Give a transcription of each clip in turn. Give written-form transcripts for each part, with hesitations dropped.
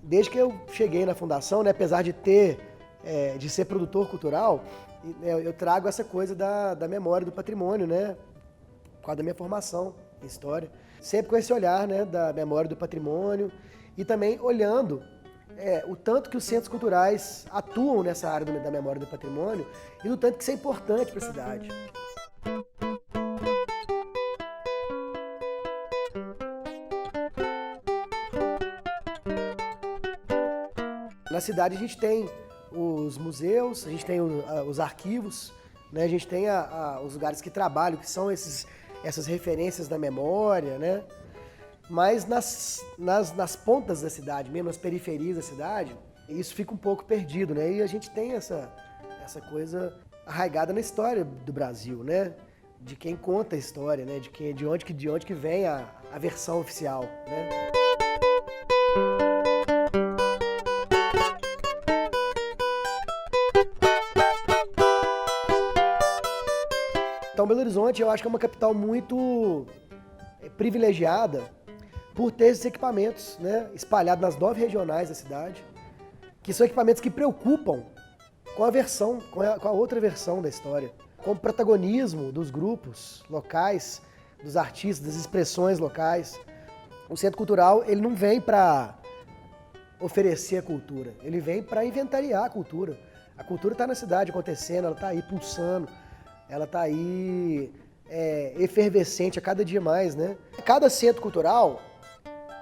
Desde que eu cheguei na fundação, né, apesar de ser produtor cultural, eu trago essa coisa da memória do patrimônio, né, por causa da minha formação em história. Sempre com esse olhar, né, da memória do patrimônio e também olhando o tanto que os centros culturais atuam nessa área da memória do patrimônio e do tanto que isso é importante para a cidade. Na cidade a gente tem os museus, a gente tem os arquivos, né? A gente tem os lugares que trabalham, que são essas referências da memória, né? Mas nas pontas da cidade, mesmo nas periferias da cidade, isso fica um pouco perdido, né? E a gente tem essa coisa arraigada na história do Brasil, né? De quem conta a história, né? De onde que vem a versão oficial, né? Então, Belo Horizonte, eu acho que é uma capital muito privilegiada por ter esses equipamentos, né, espalhados nas 9 regionais da cidade, que são equipamentos que preocupam com a versão, com a outra versão da história, com o protagonismo dos grupos locais, dos artistas, das expressões locais. O Centro Cultural, ele não vem para oferecer a cultura, ele vem para inventariar a cultura. A cultura está na cidade acontecendo, ela está aí pulsando, ela está aí efervescente a cada dia mais, né? Cada centro cultural,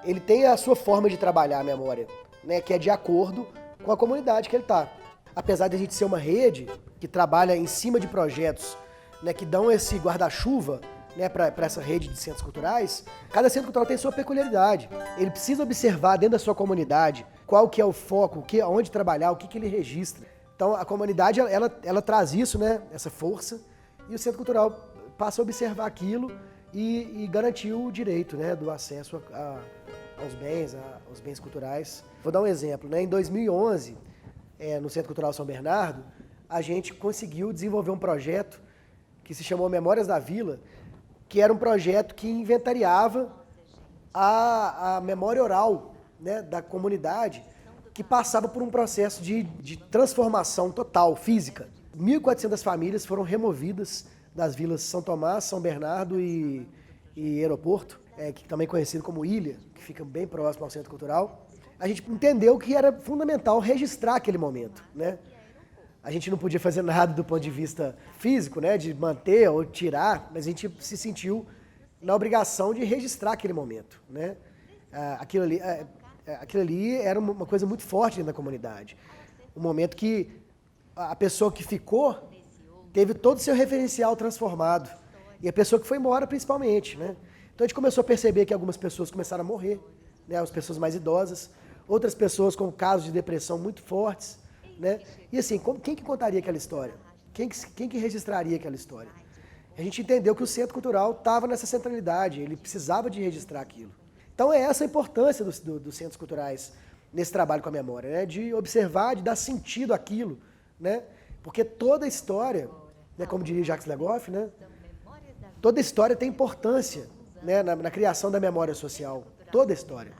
ele tem a sua forma de trabalhar a memória, né? Que é de acordo com a comunidade que ele está. Apesar de a gente ser uma rede que trabalha em cima de projetos, né, que dão esse guarda-chuva, né, para essa rede de centros culturais, cada centro cultural tem sua peculiaridade. Ele precisa observar dentro da sua comunidade qual que é o foco, onde trabalhar, o que ele registra. Então a comunidade ela traz isso, né, essa força, e o centro cultural passa a observar aquilo e garantir o direito, né, do acesso aos bens culturais. Vou dar um exemplo, né? Em 2011, no Centro Cultural São Bernardo, a gente conseguiu desenvolver um projeto que se chamou Memórias da Vila, que era um projeto que inventariava a memória oral, né, da comunidade, que passava por um processo de transformação total, física. 1.400 famílias foram removidas das vilas São Tomás, São Bernardo e Aeroporto, que também é conhecido como Ilha, que fica bem próximo ao Centro Cultural. A gente entendeu que era fundamental registrar aquele momento, né? A gente não podia fazer nada do ponto de vista físico, né, de manter ou tirar, mas a gente se sentiu na obrigação de registrar aquele momento, né? Aquilo ali era uma coisa muito forte dentro da comunidade. Um momento que a pessoa que ficou teve todo o seu referencial transformado. E a pessoa que foi embora, principalmente, né? Então a gente começou a perceber que algumas pessoas começaram a morrer, né? As pessoas mais idosas, outras pessoas com casos de depressão muito fortes, né? E assim, quem que contaria aquela história? Quem que registraria aquela história? A gente entendeu que o Centro Cultural estava nessa centralidade, ele precisava de registrar aquilo. Então é essa a importância dos centros culturais nesse trabalho com a memória, né? De observar, de dar sentido àquilo, né? Porque toda história, né, como diria Jacques Legoff, né, toda história tem importância, né, na criação da memória social. Toda história.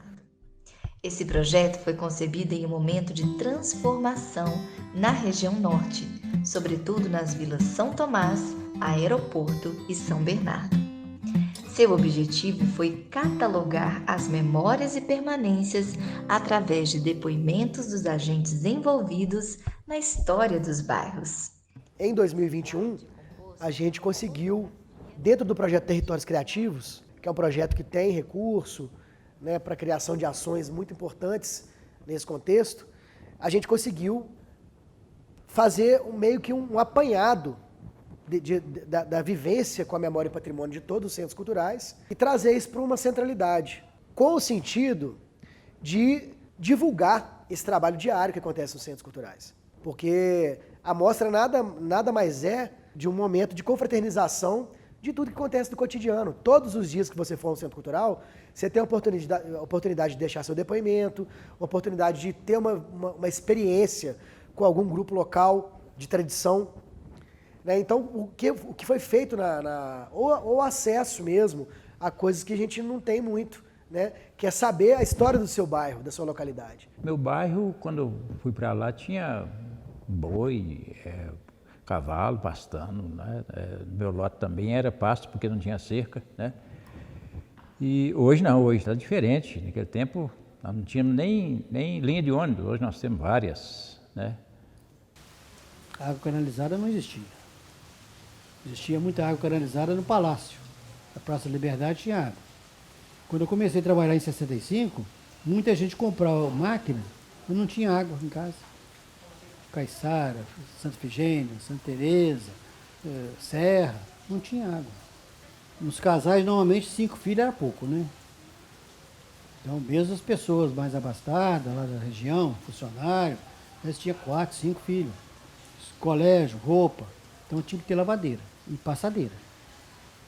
Esse projeto foi concebido em um momento de transformação na região norte, sobretudo nas vilas São Tomás, Aeroporto e São Bernardo. Seu objetivo foi catalogar as memórias e permanências através de depoimentos dos agentes envolvidos na história dos bairros. Em 2021, a gente conseguiu, dentro do projeto Territórios Criativos, que é um projeto que tem recurso, né, para a criação de ações muito importantes nesse contexto, a gente conseguiu fazer meio que um apanhado da vivência com a memória e patrimônio de todos os centros culturais e trazer isso para uma centralidade, com o sentido de divulgar esse trabalho diário que acontece nos centros culturais. Porque a mostra nada mais é de um momento de confraternização de tudo que acontece no cotidiano. Todos os dias que você for ao centro cultural, você tem a oportunidade de deixar seu depoimento, a oportunidade de ter uma experiência com algum grupo local de tradição. Né? Então, o que foi feito ou acesso mesmo a coisas que a gente não tem muito, né? Que é saber a história do seu bairro, da sua localidade. Meu bairro, quando eu fui para lá, tinha boi, cavalo pastando, né? Meu lote também era pasto, porque não tinha cerca, né? E hoje não, hoje está diferente. Naquele tempo nós não tínhamos nem linha de ônibus, hoje nós temos várias, né? A água canalizada não existia. Existia muita água canalizada no Palácio. Na Praça da Liberdade tinha água. Quando eu comecei a trabalhar em 65, muita gente comprava máquina, mas não tinha água em casa. Caiçara, Santa Efigênia, Santa Teresa, Serra, não tinha água. Nos casais, normalmente, 5 filhos era pouco, né? Então, mesmo as pessoas mais abastadas, lá da região, funcionários, eles tinham 4, 5 filhos. Colégio, roupa. Então, tinha que ter lavadeira e passadeira.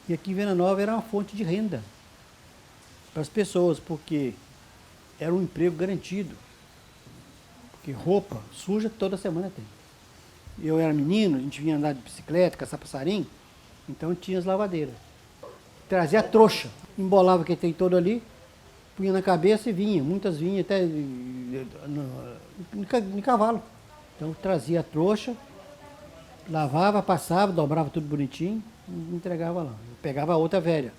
E aqui em Venda Nova era uma fonte de renda para as pessoas, porque era um emprego garantido. Porque roupa suja toda semana tem. Eu era menino, a gente vinha andar de bicicleta, caçar passarinho, então tinha as lavadeiras. Trazia a trouxa, embolava que tem todo ali, punha na cabeça e vinha. Muitas vinham até em cavalo. Então trazia a trouxa, lavava, passava, dobrava tudo bonitinho e entregava lá. Eu pegava a outra velha,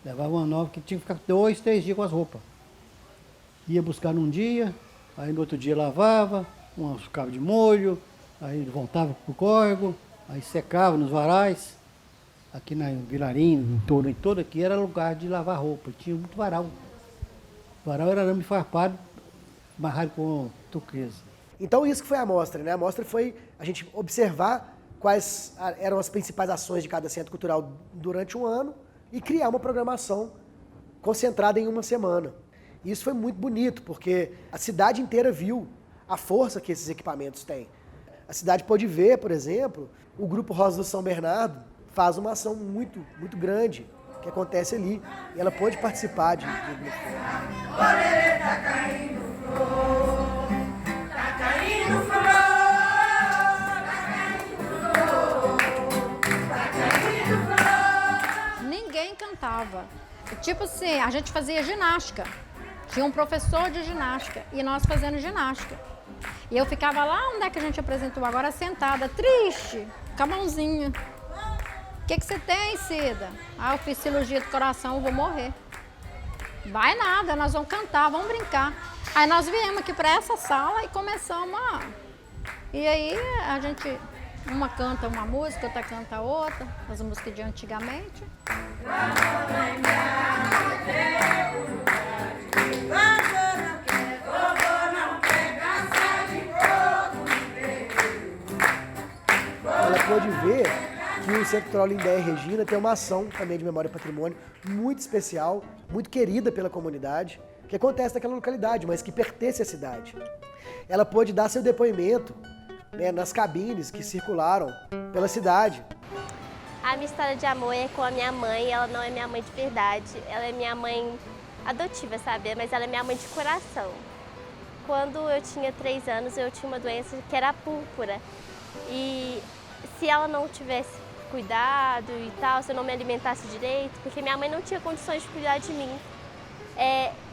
levava uma nova que tinha que ficar 2, 3 dias com as roupas. Ia buscar num dia, aí no outro dia lavava, uma ficava de molho, aí voltava pro córrego, aí secava nos varais. Aqui na Vilarinho, em todo aqui era lugar de lavar roupa, tinha muito varal. O varal era arame farpado, amarrado com turquesa. Então isso que foi a amostra, né? A amostra foi a gente observar quais eram as principais ações de cada centro cultural durante um ano e criar uma programação concentrada em uma semana. E isso foi muito bonito, porque a cidade inteira viu a força que esses equipamentos têm. A cidade pôde ver, por exemplo, o Grupo Rosa do São Bernardo faz uma ação muito, muito grande que acontece ali. E ela pôde participar de Ninguém cantava. Tipo assim, a gente fazia ginástica. Tinha um professor de ginástica e nós fazendo ginástica. E eu ficava lá onde é que a gente apresentou agora, sentada, triste, com a mãozinha. O que você tem, Cida? Ah, eu fiz cirurgia do coração, eu vou morrer. Vai nada, nós vamos cantar, vamos brincar. Aí nós viemos aqui para essa sala e começamos a... E aí a gente, uma canta uma música, outra canta outra, as músicas de antigamente. Ela pôde ver que o Centro Cultural Lindéia e Regina tem uma ação também de memória e patrimônio muito especial, muito querida pela comunidade, que acontece naquela localidade, mas que pertence à cidade. Ela pôde dar seu depoimento, né, nas cabines que circularam pela cidade. A minha história de amor é com a minha mãe, ela não é minha mãe de verdade, ela é minha mãe adotiva, sabe? Mas ela é minha mãe de coração. Quando eu tinha 3 anos, eu tinha uma doença que era a púrpura. E se ela não tivesse cuidado e tal, se eu não me alimentasse direito, porque minha mãe não tinha condições de cuidar de mim,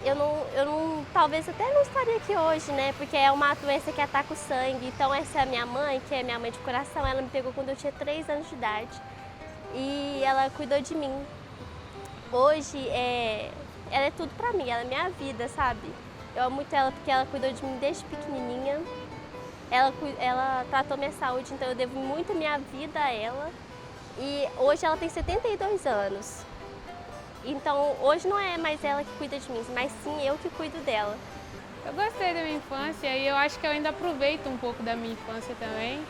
eu não, talvez até não estaria aqui hoje, né? Porque é uma doença que ataca o sangue. Então essa é a minha mãe, que é minha mãe de coração, ela me pegou quando eu tinha 3 anos de idade. E ela cuidou de mim. Hoje, ela é tudo pra mim, ela é minha vida, sabe? Eu amo muito ela porque ela cuidou de mim desde pequenininha. Ela tratou minha saúde, então eu devo muito minha vida a ela. E hoje ela tem 72 anos. Então hoje não é mais ela que cuida de mim, mas sim eu que cuido dela. Eu gostei da minha infância e eu acho que eu ainda aproveito um pouco da minha infância também.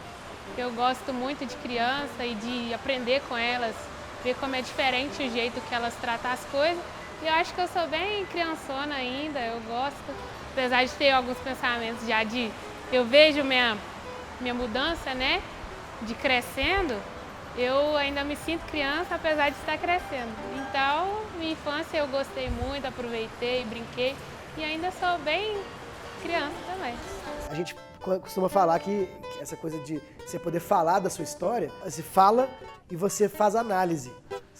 Eu gosto muito de criança e de aprender com elas, ver como é diferente o jeito que elas tratam as coisas. E eu acho que eu sou bem criançona ainda, eu gosto, apesar de ter alguns pensamentos já de... Eu vejo minha mudança, né, de crescendo, eu ainda me sinto criança, apesar de estar crescendo. Então, minha infância eu gostei muito, aproveitei, brinquei e ainda sou bem criança também. A gente costuma falar que essa coisa de você poder falar da sua história, você fala e você faz análise.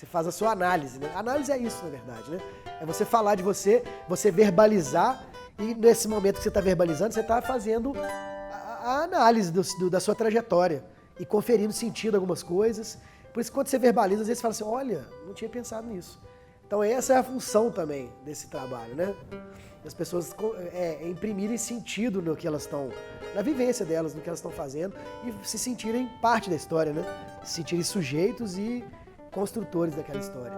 Você faz a sua análise, né? Análise é isso, na verdade, né? É você falar de você, você verbalizar, e nesse momento que você está verbalizando, você está fazendo a análise da sua trajetória e conferindo sentido a algumas coisas. Por isso que quando você verbaliza, às vezes você fala assim, olha, não tinha pensado nisso. Então essa é a função também desse trabalho, né? As pessoas imprimirem sentido no que elas estão, na vivência delas, no que elas estão fazendo, e se sentirem parte da história, né? Se sentirem sujeitos e construtores daquela história.